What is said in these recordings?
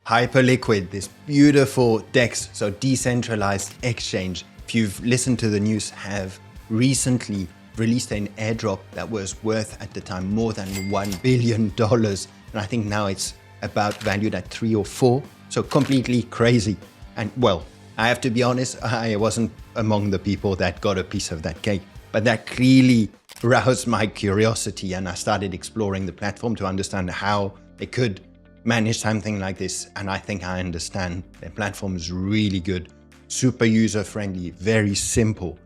Hyperliquid, this beautiful DEX, so decentralized exchange, if you've listened to the news, have recently released an airdrop that was worth at the time more than $1 billion. And I think now it's about valued at 3 or 4. So completely crazy. And well, I have to be honest, I wasn't among the people that got a piece of that cake, but that clearly roused my curiosity and I started exploring the platform to understand how they could manage something like this. And I think I understand. Their platform is really good, super user-friendly, very simple.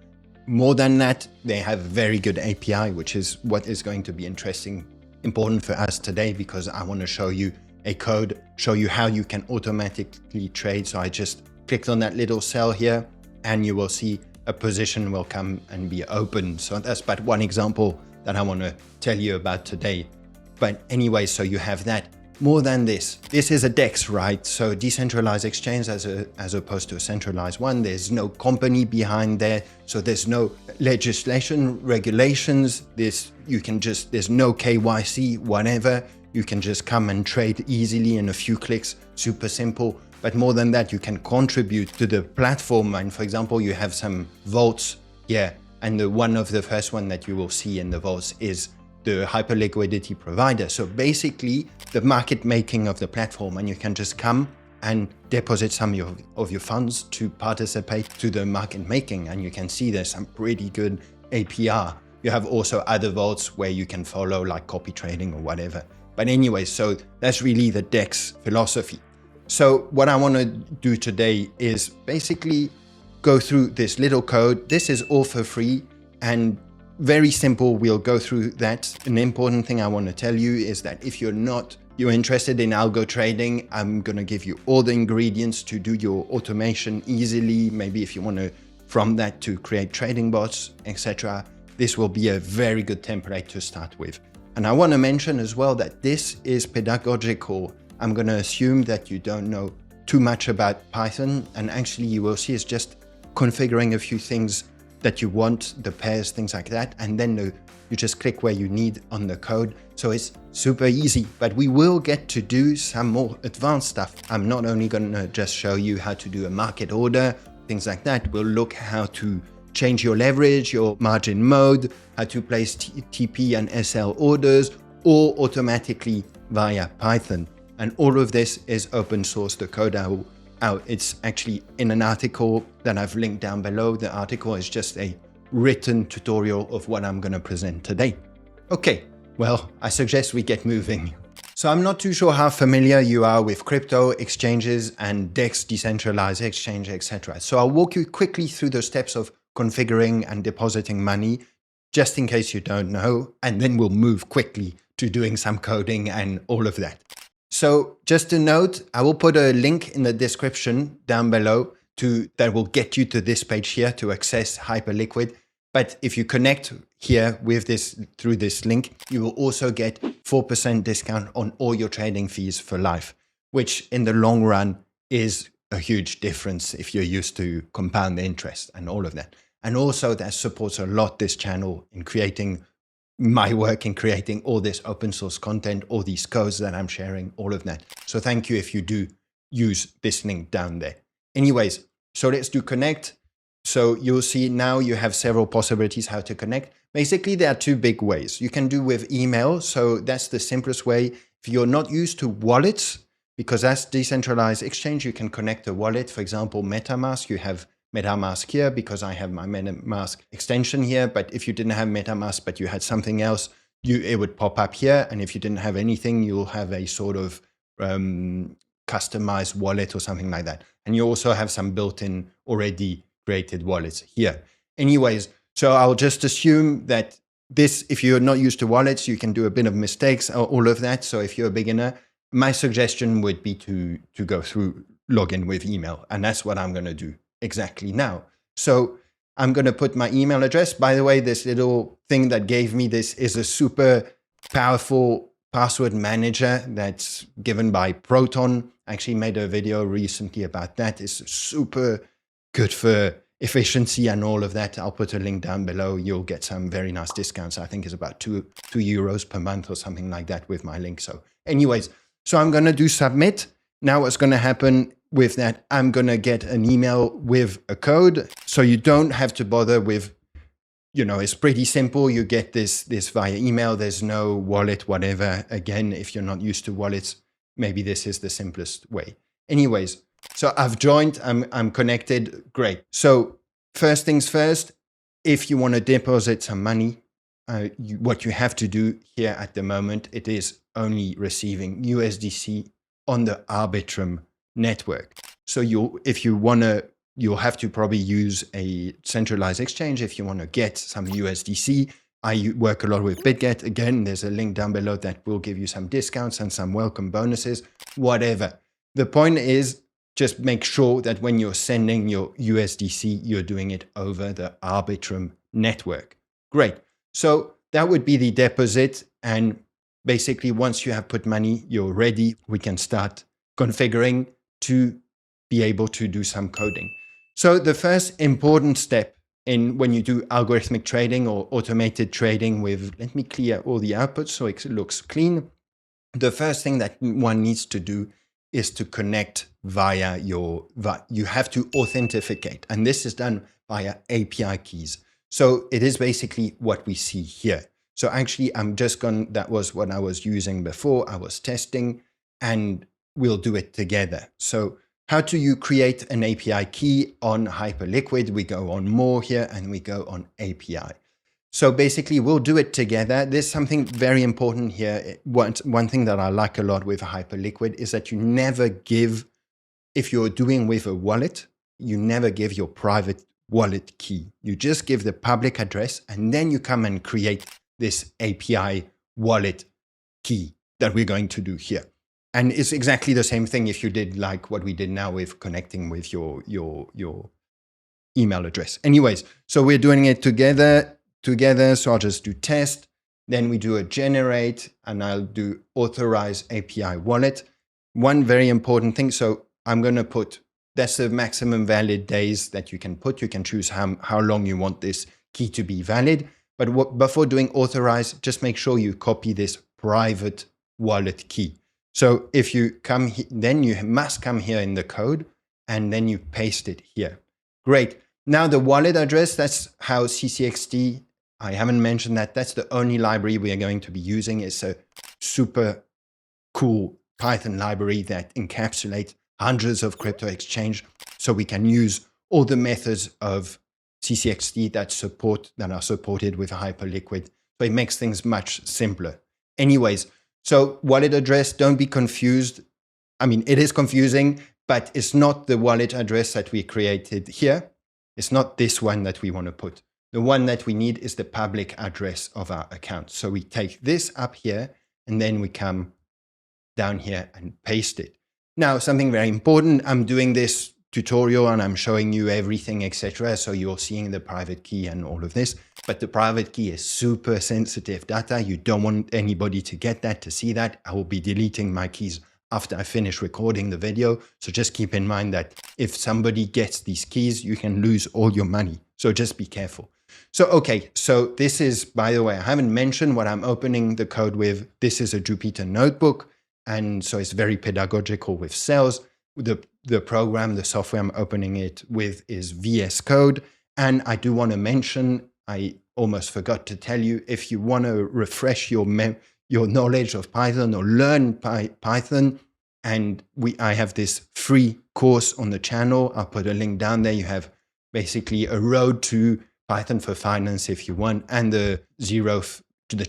More than that, they have a very good API, which is what is going to be important for us today, because I want to show you a code, show you how you can automatically trade. So I just clicked on that little cell here and you will see a position will come and be open. So that's but one example that I want to tell you about today. But anyway, so you have that. More than this is a DEX, right? So decentralized exchange as opposed to a centralized one. There's no company behind there. So there's no legislation, regulations. There's no KYC, whatever. You can just come and trade easily in a few clicks, super simple. But more than that, you can contribute to the platform. And for example, you have some vaults here. And one of the first one that you will see in the vaults is the hyperliquidity provider. So basically the market making of the platform, and you can just come and deposit some of your funds to participate to the market making. And you can see there's some pretty good APR. You have also other vaults where you can follow like copy trading or whatever. But anyway, so that's really the DEX philosophy. So what I want to do today is basically go through this little code. This is all for free and very simple. We'll go through that. An important thing I want to tell you is that if you're interested in algo trading, I'm going to give you all the ingredients to do your automation easily. Maybe if you want to, from that, to create trading bots, etc. This will be a very good template to start with. And I want to mention as well that this is pedagogical. I'm going to assume that you don't know too much about Python, and actually you will see it's just configuring a few things that you want, the pairs, things like that, and then you just click where you need on the code. So it's super easy, but we will get to do some more advanced stuff. I'm not only going to just show you how to do a market order, things like that. We'll look how to change your leverage, your margin mode, how to place TP and SL orders, all automatically via Python. And all of this is open source. The code it's actually in an article that I've linked down below. The article is just a written tutorial of what I'm going to present today. Okay, well, I suggest we get moving. So I'm not too sure how familiar you are with crypto exchanges and DEX, decentralized exchange, etc. So I'll walk you quickly through the steps of configuring and depositing money, just in case you don't know, and then we'll move quickly to doing some coding and all of that. So just a note, I will put a link in the description down below that will get you to this page here to access Hyperliquid. But if you connect here with through this link, you will also get 4% discount on all your trading fees for life, which in the long run is a huge difference if you're used to compound interest and all of that. And also that supports a lot this channel in creating my work in creating all this open source content, all these codes that I'm sharing, all of that. So thank you if you do use this link down there. Anyways, so let's do connect. So you'll see now you have several possibilities how to connect. Basically, there are two big ways. You can do with email. So that's the simplest way. If you're not used to wallets, because that's decentralized exchange, you can connect a wallet. For example, MetaMask, you have MetaMask here because I have my MetaMask extension here. But if you didn't have MetaMask, but you had something else, it would pop up here. And if you didn't have anything, you'll have a sort of customized wallet or something like that. And you also have some built-in already created wallets here. Anyways, so I'll just assume that if you're not used to wallets, you can do a bit of mistakes, all of that. So if you're a beginner, my suggestion would be to go through login with email. And that's what I'm going to do exactly now. So I'm going to put my email address. By the way, this little thing that gave me this is a super powerful password manager that's given by Proton. I actually made a video recently about that. It's super good for efficiency and all of that. I'll put a link down below. You'll get some very nice discounts. I think it's about two euros per month or something like that with my link. So anyways, so I'm going to do submit. Now what's going to happen with that, I'm going to get an email with a code. So you don't have to bother with, it's pretty simple. You get this via email. There's no wallet, whatever. Again, if you're not used to wallets, maybe this is the simplest way. Anyways, so I've joined, I'm connected. Great. So first things first, if you want to deposit some money, what you have to do here at the moment, it is only receiving USDC on the Arbitrum network. So if you want to, you'll have to probably use a centralized exchange if you want to get some USDC. I work a lot with BitGet. Again, there's a link down below that will give you some discounts and some welcome bonuses, whatever. The point is, just make sure that when you're sending your USDC, you're doing it over the Arbitrum network. Great. So that would be the deposit. And basically, once you have put money, you're ready. We can start configuring to be able to do some coding. So the first important step in when you do algorithmic trading or automated trading with, let me clear all the outputs so it looks clean. The first thing that one needs to do is to connect via you have to authenticate. And this is done via API keys. So it is basically what we see here. So actually, that was what I was using before. I was testing, and we'll do it together. So how do you create an API key on Hyperliquid? We go on more here and we go on API. So basically we'll do it together. There's something very important here. One thing that I like a lot with Hyperliquid is that you never give, if you're doing with a wallet, you never give your private wallet key. You just give the public address, and then you come and create this API wallet key that we're going to do here. And it's exactly the same thing if you did like what we did now with connecting with your email address. Anyways, so we're doing it together. So I'll just do test. Then we do a generate, and I'll do authorize API wallet. One very important thing. So I'm going to put, that's the maximum valid days that you can put. You can choose how long you want this key to be valid. But before doing authorize, just make sure you copy this private wallet key. So if you come, then you must come here in the code, and then you paste it here. Great. Now the wallet address, that's how CCXT, I haven't mentioned that. That's the only library we are going to be using. It's a super cool Python library that encapsulates hundreds of crypto exchange. So we can use all the methods of CCXT that are supported with Hyperliquid. So it makes things much simpler. Anyways, so wallet address, don't be confused. I mean, it is confusing, but it's not the wallet address that we created here. It's not this one that we want to put. The one that we need is the public address of our account. So we take this up here, and then we come down here and paste it. Now, something very important, I'm doing this tutorial and I'm showing you everything, etc. So you're seeing the private key and all of this, but the private key is super sensitive data. You don't want anybody to get that, to see that. I will be deleting my keys after I finish recording the video. So just keep in mind that if somebody gets these keys, you can lose all your money. So just be careful. So, okay, so this is, by the way, I haven't mentioned what I'm opening the code with. This is a Jupyter notebook. And so it's very pedagogical with cells. The program, the software I'm opening it with is VS Code. And I do want to mention, I almost forgot to tell you, if you want to refresh your knowledge of Python or learn Python, and I have this free course on the channel. I'll put a link down there. You have basically a road to Python for Finance if you want. And the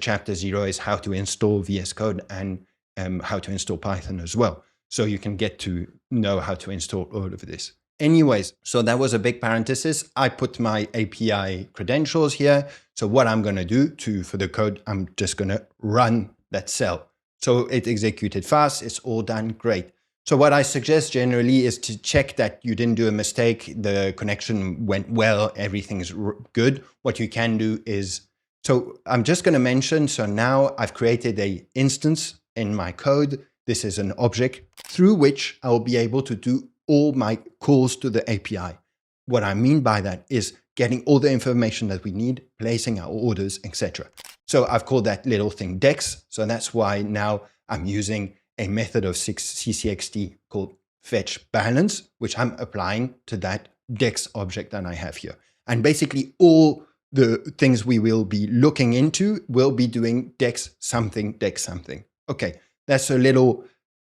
chapter 0 is how to install VS Code and how to install Python as well. So you can get to know how to install all of this. Anyways, so that was a big parenthesis. I put my API credentials here. So what I'm going to do for the code, I'm just going to run that cell. So it executed fast. It's all done. Great. So what I suggest generally is to check that you didn't do a mistake. The connection went well. Everything's good. What you can do is, so I'm just going to mention, so now I've created an instance in my code. This is an object through which I will be able to do all my calls to the API. What I mean by that is getting all the information that we need, placing our orders, etc. So I've called that little thing DEX. So that's why now I'm using a method of CCXT called fetch balance, which I'm applying to that DEX object that I have here. And basically all the things we will be looking into will be doing DEX something, DEX something. Okay, that's a little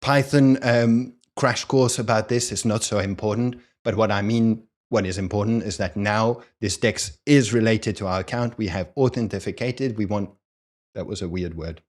Python crash course about this. It's not so important, but what I mean, what is important is that now this DEX is related to our account. We have authenticated. We want, that was a weird word.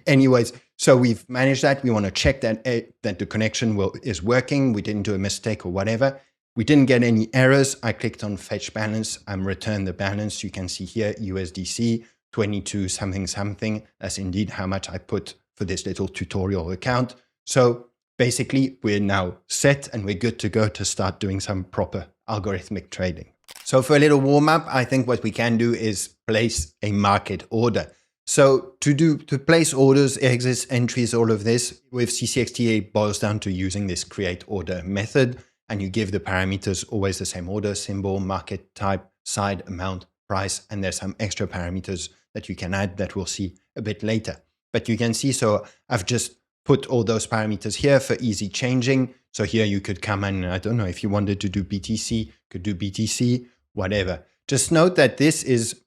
Anyways, so we've managed that. We want to check that the connection is working. We didn't do a mistake or whatever. We didn't get any errors. I clicked on fetch balance. I'm returned the balance. You can see here USDC 22 something something. That's indeed how much I put for this little tutorial account. So basically we're now set and we're good to go to start doing some proper algorithmic trading. So for a little warm up, I think what we can do is place a market order. So to place orders, exits, entries, all of this with CCXT, it boils down to using this create order method. And you give the parameters always the same order, symbol, market type, side, amount, price, and there's some extra parameters that you can add that we'll see a bit later. But you can see, so I've just put all those parameters here for easy changing. So here you could come in, I don't know, if you wanted to do BTC, could do BTC, whatever. Just note that this is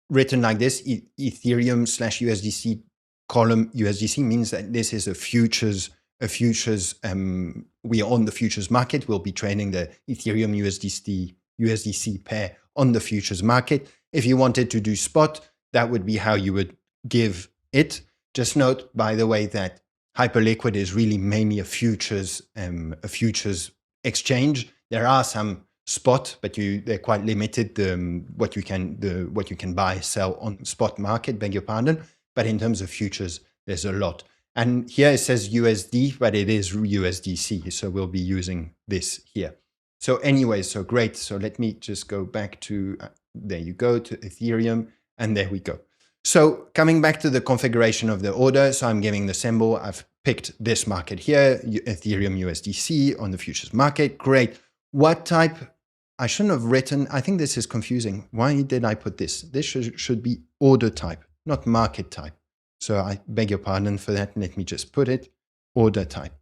written like this, Ethereum / USDC column USDC means that this is a futures, we are on the futures market. We'll be trading the Ethereum USDC pair on the futures market. If you wanted to do spot, that would be how you would give it. Just note, by the way, that Hyperliquid is really mainly a futures exchange. There are some spot, but they're quite limited. What you can buy, sell on spot market. Beg your pardon. But in terms of futures, there's a lot. And here it says USD, but it is USDC. So we'll be using this here. So anyway, so great. So let me just go back to, there you go, to Ethereum. And there we go. So coming back to the configuration of the order. So I'm giving the symbol. I've picked this market here, Ethereum USDC on the futures market. Great. What type? I shouldn't have written. I think this is confusing. Why did I put this? This should be order type, not market type. So I beg your pardon for that. Let me just put it order type.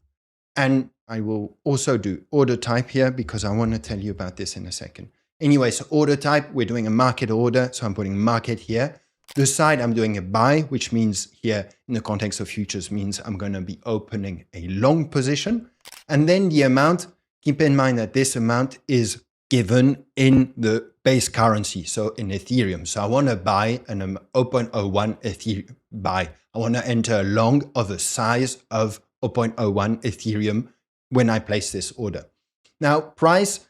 And I will also do order type here because I want to tell you about this in a second. Anyway, so order type, we're doing a market order. So I'm putting market here. The side I'm doing a buy, which means here in the context of futures means I'm going to be opening a long position. And then the amount, keep in mind that this amount is given in the base currency, so in Ethereum. So I want to buy an 0.01 Ethereum buy. I want to enter a long of a size of 0.01 Ethereum when I place this order. Now, price,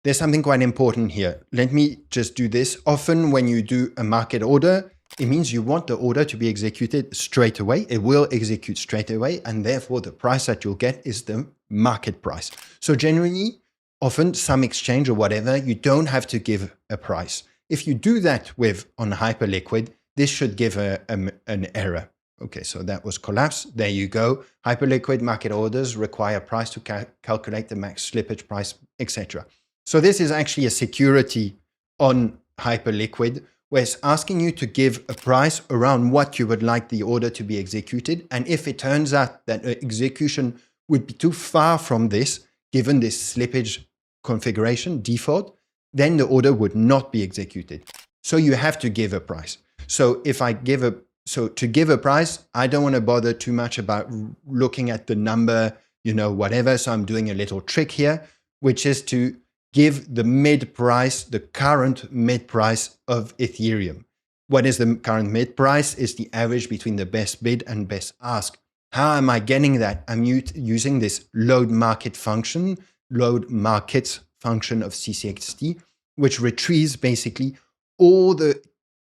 there's something quite important here. Let me just do this. Often when you do a market order, it means you want the order to be executed straight away. It will execute straight away, and therefore the price that you'll get is the market price. So generally, often some exchange or whatever, you don't have to give a price. If you do that on Hyperliquid, this should give an error. Okay, so that was collapsed. There you go. Hyperliquid market orders require price to calculate the max slippage price, etc. So this is actually a security on Hyperliquid, where it's asking you to give a price around what you would like the order to be executed. And if it turns out that the execution would be too far from this, given this slippage configuration default, then the order would not be executed. So you have to give a price. So to give a price, I don't want to bother too much about looking at the number, whatever. So I'm doing a little trick here, which is to give the mid price, the current mid price of Ethereum. What is the current mid price? Is the average between the best bid and best ask. How am I getting that? I'm using this load markets function of CCXT, which retrieves basically all the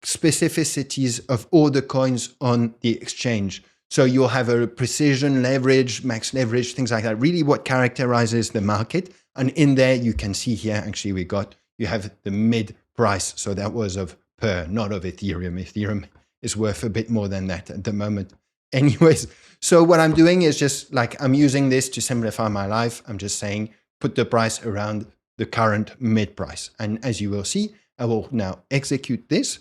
specificities of all the coins on the exchange. So you'll have a precision leverage, max leverage, things like that, really what characterizes the market. And in there, you can see here, actually, you have the mid price. So that was of Per, not of Ethereum. Ethereum is worth a bit more than that at the moment. Anyways, so what I'm doing is just like, I'm using this to simplify my life. I'm just saying, put the price around the current mid price. And as you will see, I will now execute this.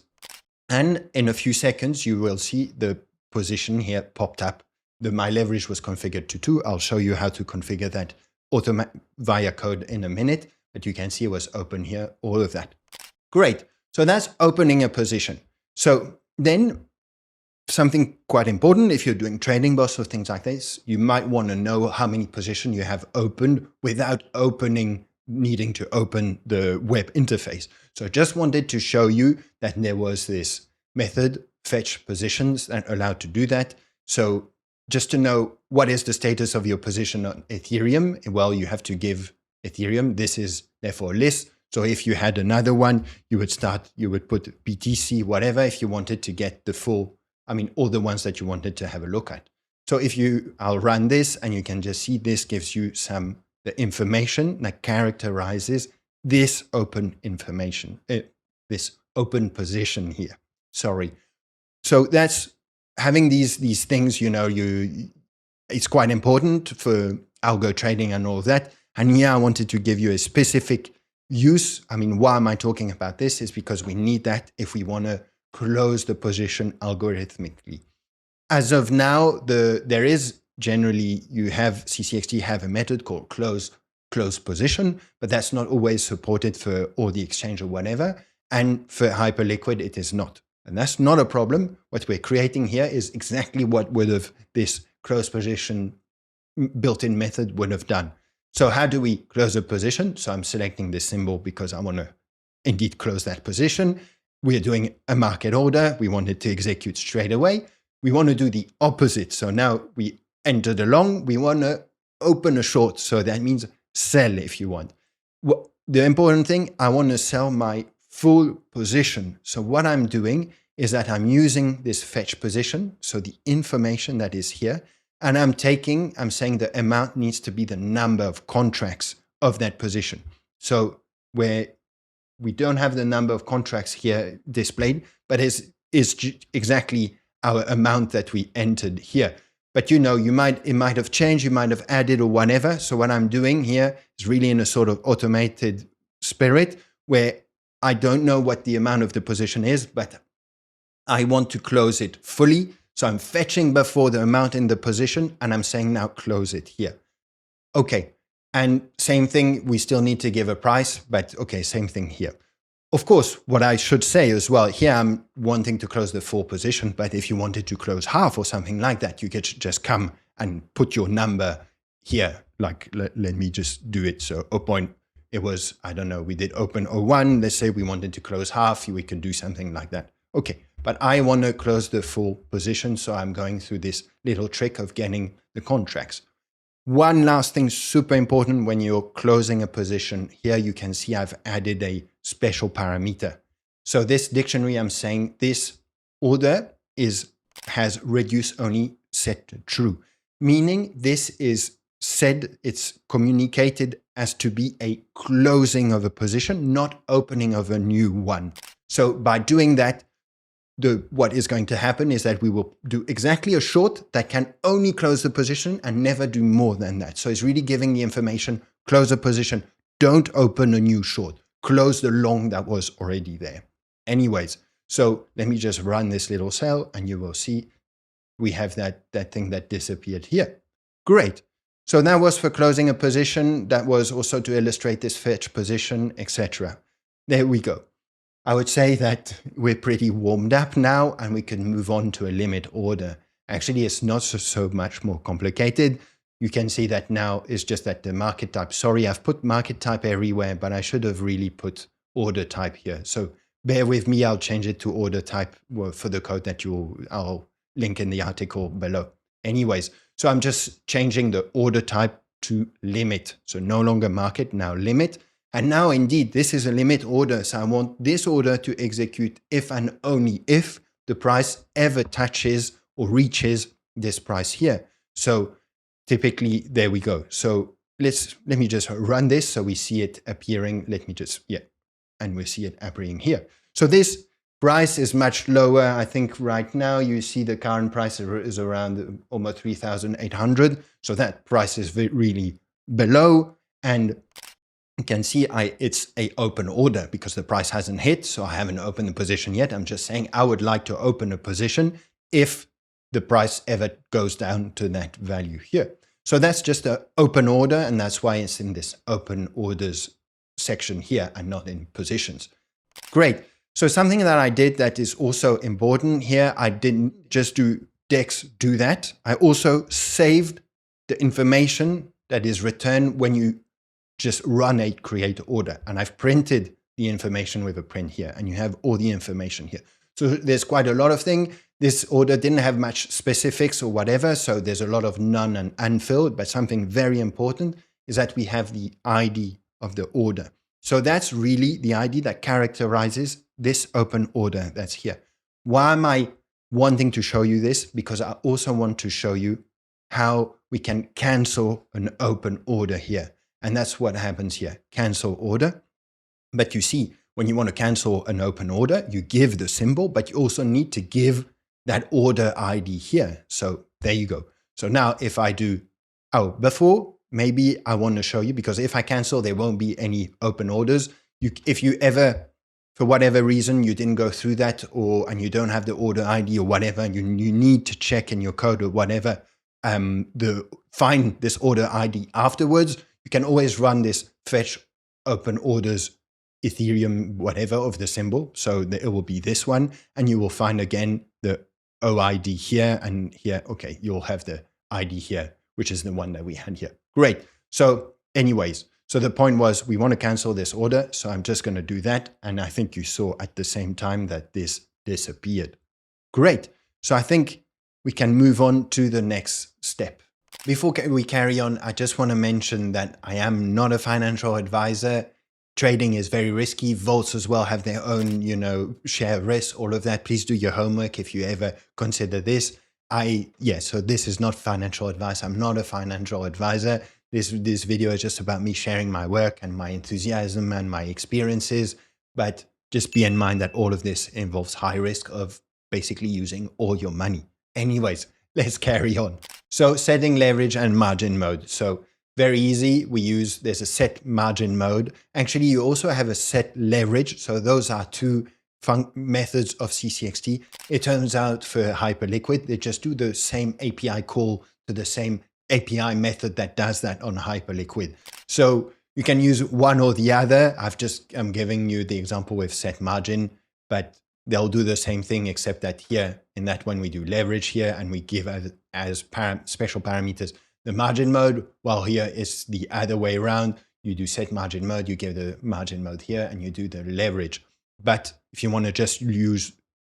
And in a few seconds, you will see the position here popped up my leverage was configured to 2. I'll show you how to configure that via code in a minute, but you can see it was open here, all of that. Great. So that's opening a position. So then something quite important, if you're doing trading boss or things like this, you might want to know how many positions you have opened without needing to open the web interface. So I just wanted to show you that there was this method, fetch positions, that allowed to do that. So just to know what is the status of your position on Ethereum, well, you have to give Ethereum. This is therefore a list. So if you had another one, you would put BTC, whatever, if you wanted to get the full, all the ones that you wanted to have a look at. So I'll run this, and you can just see this gives you the information that characterizes this open information, this open position here. Sorry. So that's having these things, it's quite important for algo trading and all of that. And here I wanted to give you a specific use. Why am I talking about this? Is because we need that if we want to close the position algorithmically. As of now, there is generally, CCXT have a method called close position, but that's not always supported for all the exchange or whatever. And for Hyperliquid, it is not. And that's not a problem. What we're creating here is exactly what would have this close position built-in method would have done. So how do we close a position? So I'm selecting this symbol because I want to indeed close that position. We're doing a market order. We want it to execute straight away. We want to do the opposite. So now we entered a long. We want to open a short. So that means sell if you want. The important thing, I want to sell my full position. So what I'm doing is that I'm using this fetch position. So the information that is here, and I'm saying the amount needs to be the number of contracts of that position. So where we don't have the number of contracts here displayed, but is exactly our amount that we entered here. But it might have changed, you might have added or whatever. So what I'm doing here is really in a sort of automated spirit where I don't know what the amount of the position is, but I want to close it fully. So I'm fetching before the amount in the position, and I'm saying now close it here. Okay. And same thing, we still need to give a price, but okay, same thing here. Of course, what I should say as well, here I'm wanting to close the full position, but if you wanted to close half or something like that, you could just come and put your number here. Like, let me just do it. So it was, I don't know, we did open 01. Let's say we wanted to close half, we could do something like that. Okay, but I want to close the full position. So I'm going through this little trick of getting the contracts. One last thing, super important when you're closing a position. Here you can see I've added a special parameter. So this dictionary, I'm saying this order has reduce only set to true, meaning this is said, it's communicated as to be a closing of a position, not opening of a new one. So by doing that, what is going to happen is that we will do exactly a short that can only close the position and never do more than that. So it's really giving the information, close a position, don't open a new short, close the long that was already there. Anyways, so let me just run this little cell and you will see we have that thing that disappeared here. Great. So that was for closing a position. That was also to illustrate this fetch position, etc. There we go. I would say that we're pretty warmed up now and we can move on to a limit order. Actually, it's not so much more complicated. You can see that now it's just that the market type, sorry, I've put market type everywhere, but I should have really put order type here. So bear with me, I'll change it to order type for the code that I'll link in the article below. Anyways, so I'm just changing the order type to limit. So no longer market, now limit. And now indeed, this is a limit order. So I want this order to execute if and only if the price ever touches or reaches this price here. So typically, there we go. So let me just run this so we see it appearing. And we see it appearing here. So this price is much lower. I think right now you see the current price is around almost 3,800. So that price is really below. And you can see it's an open order because the price hasn't hit. So I haven't opened the position yet. I'm just saying I would like to open a position if the price ever goes down to that value here. So that's just an open order, and that's why it's in this open orders section here and not in positions. Great. So something that I did that is also important here, I didn't just do DEX do that. I also saved the information that is returned when you just run a create order. And I've printed the information with a print here, and you have all the information here. So there's quite a lot of things. This order didn't have much specifics or whatever, so there's a lot of none and unfilled, but something very important is that we have the ID of the order. So that's really the ID that characterizes this open order that's here. Why am I wanting to show you this? Because I also want to show you how we can cancel an open order here. And that's what happens here, cancel order. But you see, when you want to cancel an open order, you give the symbol, but you also need to give that order ID here. So there you go. So now if I do, before, maybe I want to show you, because if I cancel, there won't be any open orders. If you ever, for whatever reason, you didn't go through that, and you don't have the order ID or whatever, and you need to check in your code or whatever, find this order ID afterwards, you can always run this fetch open orders Ethereum whatever of the symbol. So it will be this one, and you will find again the OID here and here. Okay, you'll have the ID here, which is the one that we had here. Great. So anyways, so the point was we want to cancel this order. So I'm just going to do that. And I think you saw at the same time that this disappeared. Great. So I think we can move on to the next step. Before we carry on, I just want to mention that I am not a financial advisor. Trading is very risky. Vaults as well have their own, share risk, all of that. Please do your homework if you ever consider this. So this is not financial advice. I'm not a financial advisor. This video is just about me sharing my work and my enthusiasm and my experiences. But just be in mind that all of this involves high risk of basically using all your money. Anyways, let's carry on. So setting leverage and margin mode. So very easy. There's a set margin mode. Actually, you also have a set leverage. So those are two methods of CCXT. It turns out for Hyperliquid, they just do the same API call to the same API method that does that on Hyperliquid. So you can use one or the other. I'm giving you the example with set margin, but they'll do the same thing, except that here in that one, we do leverage here and we give as special parameters the margin mode, while here is the other way around. You do set margin mode, you give the margin mode here, and you do the leverage. But if you want to just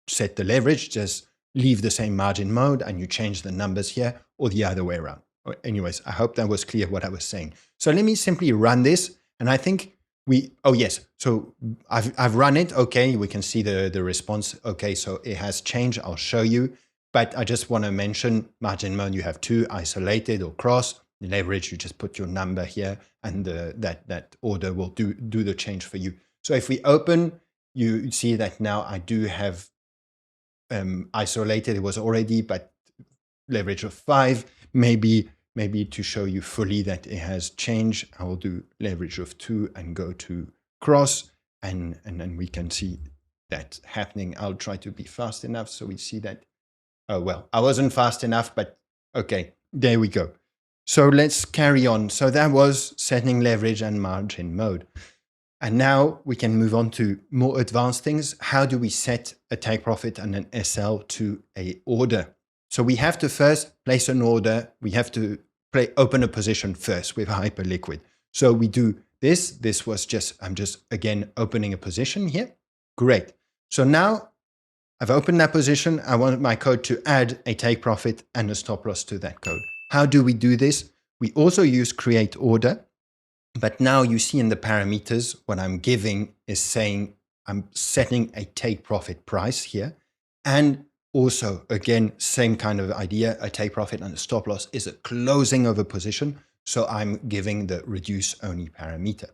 set the leverage, just leave the same margin mode and you change the numbers here, or the other way around. Anyways, I hope that was clear what I was saying. So let me simply run this, and I think so I've run it. Okay, we can see the response. Okay, so it has changed. I'll show you. But I just want to mention margin mode, you have two, isolated or cross. Leverage, you just put your number here, and that order will do the change for you. So if we open, you see that now I do have isolated. It was already, but leverage of 5. Maybe to show you fully that it has changed, I will do leverage of 2 and go to cross, and then we can see that happening. I'll try to be fast enough so we see that. Oh, well, I wasn't fast enough, but okay, there we go. So let's carry on. So that was setting leverage and margin mode. And now we can move on to more advanced things. How do we set a take profit and an SL to a order? So we have to first place an order. We have to open a position first with Hyperliquid. So we do this. This was I'm just again opening a position here. Great. So now I've opened that position. I want my code to add a take profit and a stop loss to that code. How do we do this? We also use create order, but now you see in the parameters, what I'm giving is saying I'm setting a take profit price here. And also, again, same kind of idea, a take profit and a stop loss is a closing of a position. So I'm giving the reduce only parameter.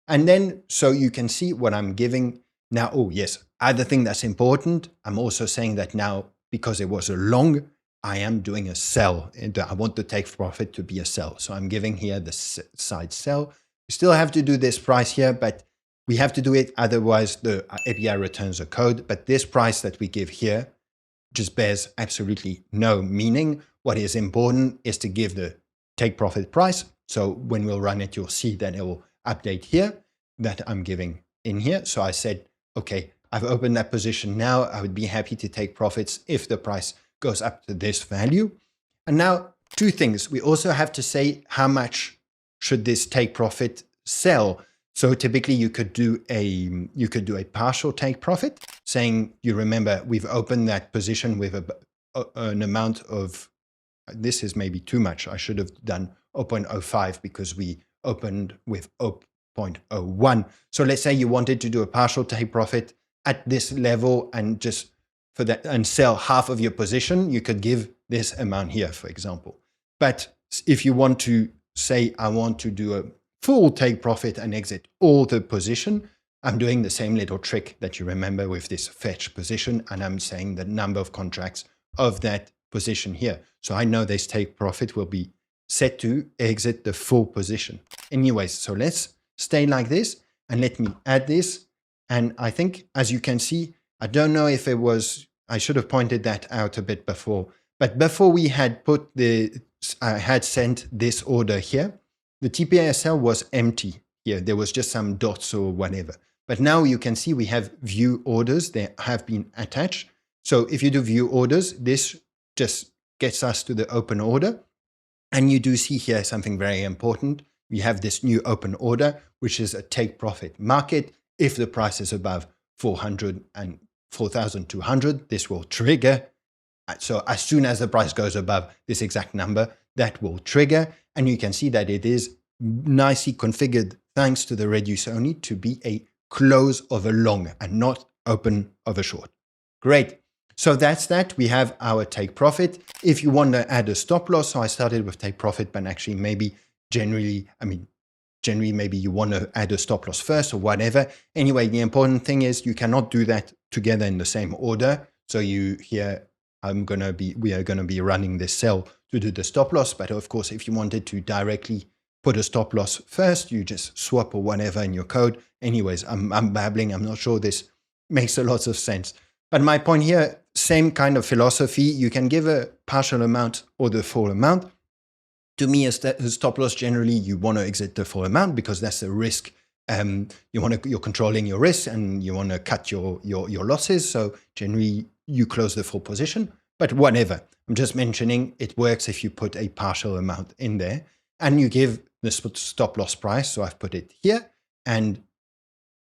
And then, so you can see what I'm giving now. Oh, yes. Other thing that's important, I'm also saying that now, because it was a long, I am doing a sell. I want the take profit to be a sell. So I'm giving here the side sell. We still have to do this price here, but we have to do it. Otherwise, the API returns a code. But this price that we give here just bears absolutely no meaning. What is important is to give the take profit price. So when we'll run it, you'll see that it will update here that I'm giving in here. So I said, okay, I've opened that position now. I would be happy to take profits if the price goes up to this value. And now two things. We also have to say how much should this take profit sell. So typically you could do a partial take profit, saying, you remember we've opened that position with an amount of, this is maybe too much. I should have done 0.05 because we opened with 0.01. So let's say you wanted to do a partial take profit at this level and just for that and sell half of your position, you could give this amount here, for example. But if you want to say, I want to do a full take profit and exit all the position, I'm doing the same little trick that you remember with this fetch position, and I'm saying the number of contracts of that position here. So I know this take profit will be set to exit the full position. Anyways, so let's stay like this and let me add this. And I think, as you can see, I don't know if it was, I should have pointed that out a bit before, but before we had put I had sent this order here, the TPSL was empty here. There was just some dots or whatever. But now you can see we have view orders. They have been attached. So if you do view orders, this just gets us to the open order. And you do see here something very important. We have this new open order, which is a take profit market. If the price is above 400 and 4,200, this will trigger. So as soon as the price goes above this exact number, that will trigger. And you can see that it is nicely configured thanks to the reduce only to be a close of a long and not open of a short. Great. So that's that. We have our take profit. If you want to add a stop loss, so I started with take profit, but actually maybe generally maybe you want to add a stop loss first or whatever. Anyway, the important thing is you cannot do that together in the same order. So we are going to be running this cell to do the stop loss. But of course, if you wanted to directly put a stop loss first, you just swap or whatever in your code. Anyways, I'm babbling. I'm not sure this makes a lot of sense. But my point here, same kind of philosophy. You can give a partial amount or the full amount. To me, a stop loss, generally, you want to exit the full amount because that's a risk. You're controlling your risk and you want to cut your losses. So generally, you close the full position. But whatever, I'm just mentioning it works if you put a partial amount in there and you give the stop loss price. So I've put it here. And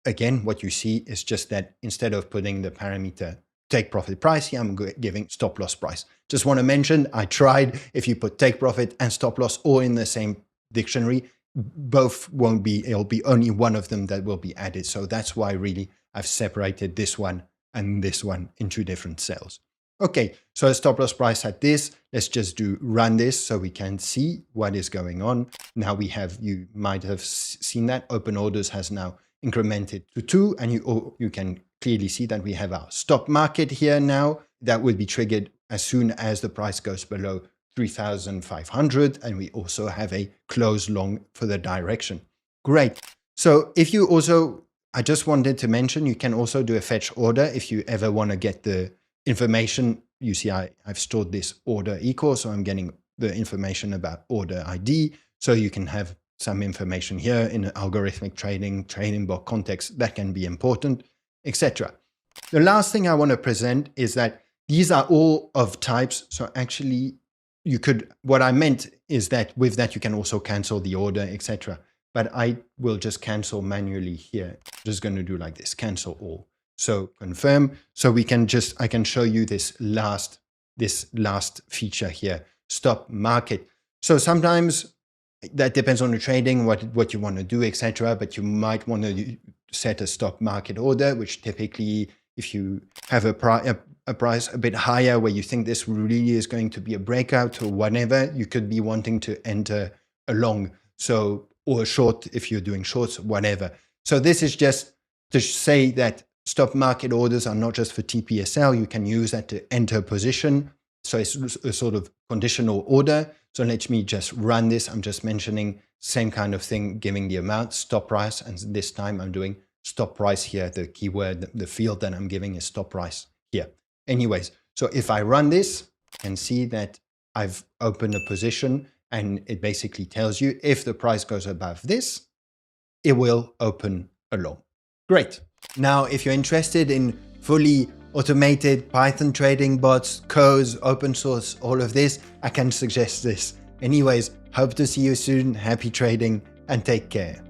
again, what you see is just that instead of putting the parameter take profit price here, I'm giving stop loss price. Just want to mention, I tried, if you put take profit and stop loss all in the same dictionary, both won't be, it'll be only one of them that will be added. So that's why really I've separated this one and this one in two different cells. Okay, so a stop loss price at this, let's just run this so we can see what is going on. Now we have, you might have seen that open orders has now incremented to 2, and you can clearly see that we have our stop market here now. That will be triggered as soon as the price goes below 3,500, and we also have a close long for the direction. Great. So if you also, I just wanted to mention, you can also do a fetch order if you ever want to get the information. You see, I've stored this order equal, so I'm getting the information about order ID. So you can have some information here in algorithmic trading block context that can be important, etc. The last thing I want to present is that these are all of types. So actually, what I meant is that with that, you can also cancel the order, etc. But I will just cancel manually here. I'm just going to do like this, cancel all. So confirm. So I can show you this last feature here, stop market. So sometimes that depends on the trading, what you want to do, etc. But you might want to set a stop market order, which typically, if you have a price a bit higher where you think this really is going to be a breakout or whatever, you could be wanting to enter a long, or a short if you're doing shorts, whatever. So this is just to say that stop market orders are not just for TPSL. You can use that to enter a position. So it's a sort of conditional order. So let me just run this. I'm just mentioning same kind of thing, giving the amount, stop price. And this time I'm doing stop price here. The keyword, the field that I'm giving is stop price here. Anyways, So if I run this and see that I've opened a position and it basically tells you if the price goes above this, it will open a long. Great. Now, if you're interested in fully automated Python trading bots, codes, open source, all of this, I can suggest this. Anyways, hope to see you soon. Happy trading and take care.